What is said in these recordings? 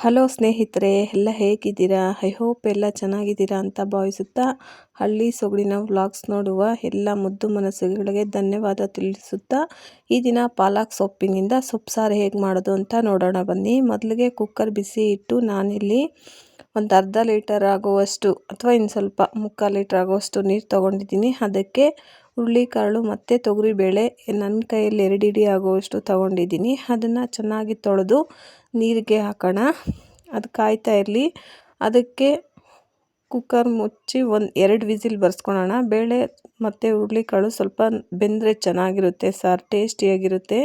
Hello ಸ್ನೇಹಿತರೆ, ಎಲ್ಲ ಹೇಗಿದ್ದೀರಾ? ಐ ಹೋಪ್ ಎಲ್ಲ ಚೆನ್ನಾಗಿದ್ದೀರಾ ಅಂತ ಭಾವಿಸುತ್ತಾ ಹಳ್ಳಿ ಸೊಗಡಿನ ವ್ಲಾಗ್ಸ್ ನೋಡುವ ಎಲ್ಲ ಮುದ್ದು ಮನಸ್ಸುಗಳಿಗೆ ಧನ್ಯವಾದ ತಿಳಿಸುತ್ತಾ ಈ ದಿನ ಪಾಲಕ್ ಸೊಪ್ಪಿನಿಂದ ಸೊಪ್ಪು ಸಾರು ಹೇಗೆ ಮಾಡೋದು ಅಂತ ನೋಡೋಣ ಬನ್ನಿ. ಮೊದಲಿಗೆ ಕುಕ್ಕರ್ ಬಿಸಿ ಇಟ್ಟು ನಾನಿಲ್ಲಿ ಒಂದು ಅರ್ಧ ಲೀಟರ್ ಆಗುವಷ್ಟು ಅಥವಾ ಇನ್ನು ಸ್ವಲ್ಪ ಮುಕ್ಕಾಲು ಲೀಟರ್ ಆಗುವಷ್ಟು ನೀರು ತೊಗೊಂಡಿದ್ದೀನಿ. ಅದಕ್ಕೆ ಹುರುಳಿಕಾಳು ಮತ್ತು ತೊಗರಿಬೇಳೆ ನನ್ನ ಕೈಯಲ್ಲಿ 2 ಹಿಡಿ ಆಗುವಷ್ಟು ತೊಗೊಂಡಿದ್ದೀನಿ. ಅದನ್ನು ಚೆನ್ನಾಗಿ ತೊಳೆದು ನೀರಿಗೆ ಹಾಕೋಣ. ಅದು ಕಾಯ್ತಾ ಇರಲಿ. ಅದಕ್ಕೆ ಕುಕ್ಕರ್ ಮುಚ್ಚಿ 2 ವಿಸಿಲ್ ಬರ್ಸ್ಕೊಳ್ಳೋಣ. ಬೇಳೆ ಮತ್ತು ಹುರುಳಿಕಾಳು ಸ್ವಲ್ಪ ಬೆಂದರೆ ಚೆನ್ನಾಗಿರುತ್ತೆ, ಸಾರು ಟೇಸ್ಟಿಯಾಗಿರುತ್ತೆ.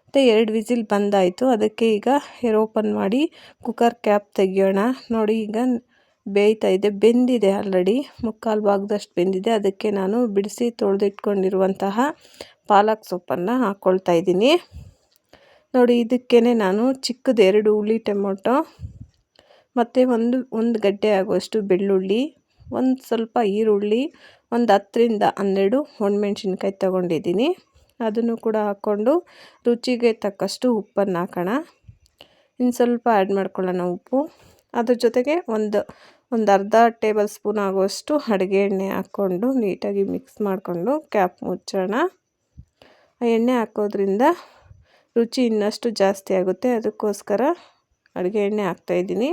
ಮತ್ತು 2 ವಿಸಿಲ್ ಬಂದಾಯಿತು. ಅದಕ್ಕೆ ಈಗ ಓಪನ್ ಮಾಡಿ ಕುಕ್ಕರ್ ಕ್ಯಾಪ್ ತೆಗಿಯೋಣ. ನೋಡಿ, ಈಗ ಬೇಯ್ತಾ ಇದೆ, ಬೆಂದಿದೆ ಆಲ್ರೆಡಿ, ಮುಕ್ಕಾಲು ಭಾಗದಷ್ಟು ಬೆಂದಿದೆ. ಅದಕ್ಕೆ ನಾನು ಬಿಡಿಸಿ ತೊಳೆದಿಟ್ಕೊಂಡಿರುವಂತಹ ಪಾಲಕ್ ಸೊಪ್ಪನ್ನು ಹಾಕ್ಕೊಳ್ತಾ ಇದ್ದೀನಿ. ನೋಡಿ, ಇದಕ್ಕೇ ನಾನು ಚಿಕ್ಕದು 2 ಹುಳಿ ಟೊಮೊಟೊ ಮತ್ತು ಒಂದು ಗಡ್ಡೆ ಆಗುವಷ್ಟು ಬೆಳ್ಳುಳ್ಳಿ, ಒಂದು ಸ್ವಲ್ಪ ಈರುಳ್ಳಿ, ಒಂದು 10ರಿಂದ 12 ಒಣಮೆಣ್ಸಿನ್ಕಾಯಿ ತೊಗೊಂಡಿದ್ದೀನಿ. ಅದನ್ನು ಕೂಡ ಹಾಕ್ಕೊಂಡು ರುಚಿಗೆ ತಕ್ಕಷ್ಟು ಉಪ್ಪನ್ನು ಹಾಕೋಣ. ಇನ್ನು ಸ್ವಲ್ಪ ಆ್ಯಡ್ ಮಾಡ್ಕೊಳ್ಳೋಣ ಉಪ್ಪು. ಅದ್ರ ಜೊತೆಗೆ ಒಂದು ಅರ್ಧ ಟೇಬಲ್ ಸ್ಪೂನ್ ಆಗುವಷ್ಟು ಅಡುಗೆ ಎಣ್ಣೆ ಹಾಕ್ಕೊಂಡು ನೀಟಾಗಿ ಮಿಕ್ಸ್ ಮಾಡಿಕೊಂಡು ಕ್ಯಾಪ್ ಮುಚ್ಚೋಣ. ಆ ಎಣ್ಣೆ ಹಾಕೋದ್ರಿಂದ ರುಚಿ ಇನ್ನಷ್ಟು ಜಾಸ್ತಿ ಆಗುತ್ತೆ. ಅದಕ್ಕೋಸ್ಕರ ಅಡುಗೆ ಎಣ್ಣೆ ಹಾಕ್ತಾಯಿದ್ದೀನಿ.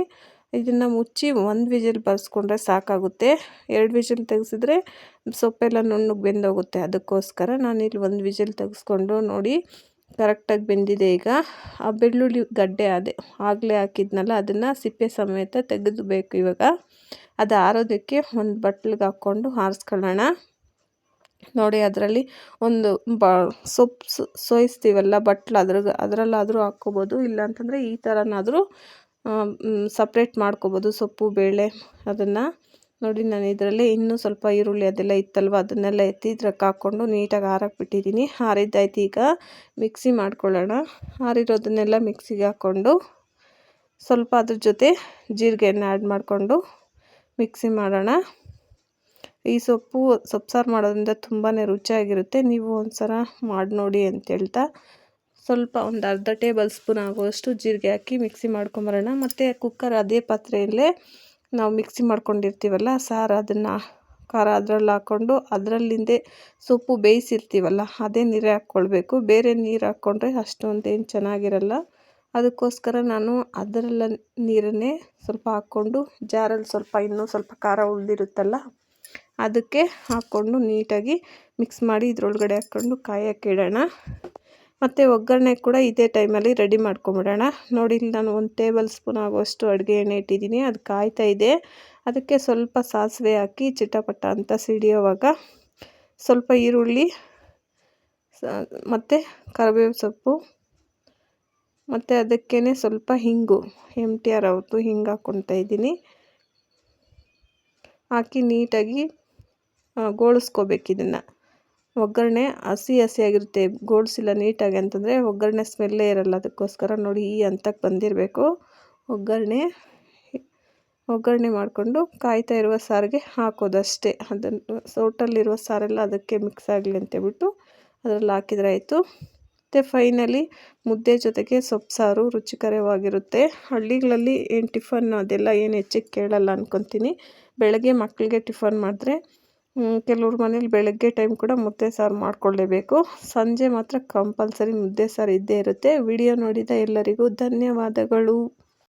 ಇದನ್ನು ಮುಚ್ಚಿ 1 ವಿಸಿಲ್ ಬರ್ಸ್ಕೊಂಡ್ರೆ ಸಾಕಾಗುತ್ತೆ. 2 ವಿಸಿಲ್ ತೆಗೆಸಿದ್ರೆ ಸೊಪ್ಪೆಲ್ಲ ನುಣ್ಣಗೆ ಬೆಂದೋಗುತ್ತೆ. ಅದಕ್ಕೋಸ್ಕರ ನಾನಿಲ್ಲಿ 1 ವಿಸಿಲ್ ತೆಗೆಸ್ಕೊಂಡು ನೋಡಿ ಕರೆಕ್ಟಾಗಿ ಬೆಂದಿದೆ. ಈಗ ಆ ಬೆಳ್ಳುಳ್ಳಿ ಗಡ್ಡೆ ಆಗಲೇ ಹಾಕಿದ್ನಲ್ಲ, ಅದನ್ನು ಸಿಪ್ಪೆ ಸಮೇತ ತೆಗೆದುಬೇಕು. ಇವಾಗ ಅದು ಆರೋದಕ್ಕೆ ಒಂದು ಬಟ್ಲಿಗೆ ಹಾಕ್ಕೊಂಡು ಆರಿಸ್ಕೊಳ್ಳೋಣ. ನೋಡಿ, ಅದರಲ್ಲಿ ಒಂದು ಸೊಪ್ಪು ಸೋಯಿಸ್ತೀವಲ್ಲ ಬಟ್ಲು, ಅದರಲ್ಲಾದರೂ ಹಾಕ್ಕೋಬೋದು. ಇಲ್ಲಾಂತಂದರೆ ಈ ಥರನಾದರೂ ಸಪ್ರೇಟ್ ಮಾಡ್ಕೋಬೋದು ಸೊಪ್ಪು ಬೇಳೆ. ಅದನ್ನು ನೋಡಿ, ನಾನು ಇದರಲ್ಲಿ ಇನ್ನೂ ಸ್ವಲ್ಪ ಈರುಳ್ಳಿ ಅದೆಲ್ಲ ಇತ್ತಲ್ವ, ಅದನ್ನೆಲ್ಲ ಎತ್ತಿ ಇದ್ರಕ್ಕೆ ಹಾಕ್ಕೊಂಡು ನೀಟಾಗಿ ಆರಕ್ಕೆ ಬಿಟ್ಟಿದ್ದೀನಿ. ಆರಿದ್ದಾಯ್ತು. ಈಗ ಮಿಕ್ಸಿ ಮಾಡ್ಕೊಳ್ಳೋಣ. ಆರಿರೋದನ್ನೆಲ್ಲ ಮಿಕ್ಸಿಗೆ ಹಾಕ್ಕೊಂಡು ಸ್ವಲ್ಪ ಅದ್ರ ಜೊತೆ ಜೀರಿಗೆಯನ್ನು ಆ್ಯಡ್ ಮಾಡಿಕೊಂಡು ಮಿಕ್ಸಿ ಮಾಡೋಣ. ಈ ಸೊಪ್ಪು ಸಾರು ಮಾಡೋದ್ರಿಂದ ತುಂಬಾ ರುಚಿಯಾಗಿರುತ್ತೆ. ನೀವು ಒಂದು ಸಲ ಮಾಡಿ ನೋಡಿ ಅಂತ ಹೇಳ್ತಾ ಸ್ವಲ್ಪ ಒಂದು ಅರ್ಧ ಟೇಬಲ್ ಸ್ಪೂನ್ ಆಗುವಷ್ಟು ಜೀರಿಗೆ ಹಾಕಿ ಮಿಕ್ಸಿ ಮಾಡ್ಕೊಂಬರೋಣ. ಮತ್ತು ಕುಕ್ಕರ್ ಅದೇ ಪಾತ್ರೆಯಲ್ಲೇ ನಾವು ಮಿಕ್ಸಿ ಮಾಡ್ಕೊಂಡಿರ್ತೀವಲ್ಲ ಸಾರು, ಅದನ್ನು ಖಾರ ಅದರಲ್ಲಿ ಹಾಕ್ಕೊಂಡು ಅದರಲ್ಲಿಂದೇ ಸೊಪ್ಪು ಬೇಯಿಸಿರ್ತೀವಲ್ಲ ಅದೇ ನೀರೇ ಹಾಕ್ಕೊಳ್ಬೇಕು. ಬೇರೆ ನೀರು ಹಾಕ್ಕೊಂಡ್ರೆ ಅಷ್ಟೊಂದೇನು ಚೆನ್ನಾಗಿರಲ್ಲ. ಅದಕ್ಕೋಸ್ಕರ ನಾನು ಅದರಲ್ಲ ನೀರನ್ನೇ ಸ್ವಲ್ಪ ಹಾಕ್ಕೊಂಡು ಜಾರಲ್ಲಿ ಇನ್ನೂ ಸ್ವಲ್ಪ ಖಾರ ಉಳಿದಿರುತ್ತಲ್ಲ ಅದಕ್ಕೆ ಹಾಕ್ಕೊಂಡು ನೀಟಾಗಿ ಮಿಕ್ಸ್ ಮಾಡಿ ಇದ್ರೊಳಗಡೆ ಹಾಕ್ಕೊಂಡು ಕಾಯಕ್ಕೆ ಇಡೋಣ. ಮತ್ತು ಒಗ್ಗರಣೆ ಕೂಡ ಇದೇ ಟೈಮಲ್ಲಿ ರೆಡಿ ಮಾಡ್ಕೊಂಬಿಡೋಣ. ನೋಡಿ, ಇಲ್ಲಿ ನಾನು 1 ಟೇಬಲ್ ಸ್ಪೂನ್ ಆಗುವಷ್ಟು ಅಡುಗೆ ಎಣ್ಣೆ ಇಟ್ಟಿದ್ದೀನಿ. ಅದು ಕಾಯ್ತಾ ಇದೆ. ಅದಕ್ಕೆ ಸ್ವಲ್ಪ ಸಾಸಿವೆ ಹಾಕಿ ಚಿಟಪಟ ಅಂತ ಸಿಡಿಯೋವಾಗ ಸ್ವಲ್ಪ ಈರುಳ್ಳಿ ಮತ್ತು ಕರಿಬೇವು ಸೊಪ್ಪು ಮತ್ತು ಅದಕ್ಕೇ ಸ್ವಲ್ಪ ಹಿಂಗು, MTR ಅವ್ರದ್ದು ಹಿಂಗೆ ಹಾಕ್ಕೊಳ್ತಾ ಇದ್ದೀನಿ. ಹಾಕಿ ನೀಟಾಗಿ ಗೋಳಿಸ್ಕೋಬೇಕು. ಇದನ್ನು ಒಗ್ಗರಣೆ ಹಸಿಯಾಗಿರುತ್ತೆ, ಗೋಳಿಸಿಲ್ಲ ನೀಟಾಗಿ ಅಂತಂದರೆ ಒಗ್ಗರಣೆ ಸ್ಮೆಲ್ಲೇ ಇರಲ್ಲ. ಅದಕ್ಕೋಸ್ಕರ ನೋಡಿ ಈ ಹಂತಕ್ಕೆ ಬಂದಿರಬೇಕು. ಒಗ್ಗರಣೆ ಮಾಡಿಕೊಂಡು ಕಾಯ್ತಾ ಇರುವ ಸಾರಿಗೆ ಹಾಕೋದಷ್ಟೇ. ಅದನ್ನು ಸೌಟಲ್ಲಿರುವ ಸಾರೆಲ್ಲ ಅದಕ್ಕೆ ಮಿಕ್ಸ್ ಆಗಲಿ ಅಂತೇಳ್ಬಿಟ್ಟು ಅದರಲ್ಲಿ ಹಾಕಿದರೆ ಆಯಿತು. ಮತ್ತು ಫೈನಲಿ ಮುದ್ದೆ ಜೊತೆಗೆ ಸೊಪ್ಪು ಸಾರು ರುಚಿಕರವಾಗಿರುತ್ತೆ. ಹಳ್ಳಿಗಳಲ್ಲಿ ಏನು ಟಿಫನ್ ಅದೆಲ್ಲ ಏನು ಹೆಚ್ಚಿಗೆ ಕೇಳಲ್ಲ ಅಂದ್ಕೊತೀನಿ. ಬೆಳಗ್ಗೆ ಮಕ್ಕಳಿಗೆ ಟಿಫನ್ ಮಾಡಿದ್ರೆ ಕೆಲವ್ರ ಮನೇಲಿ ಬೆಳಗ್ಗೆ ಟೈಮ್ ಕೂಡ ಮುದ್ದೆ ಸಾರು ಮಾಡಿಕೊಳ್ಳೇಬೇಕು. ಸಂಜೆ ಮಾತ್ರ ಕಂಪಲ್ಸರಿ ಮುದ್ದೆ ಸಾರು ಇದ್ದೇ ಇರುತ್ತೆ. ವಿಡಿಯೋ ನೋಡಿದ ಎಲ್ಲರಿಗೂ ಧನ್ಯವಾದಗಳು.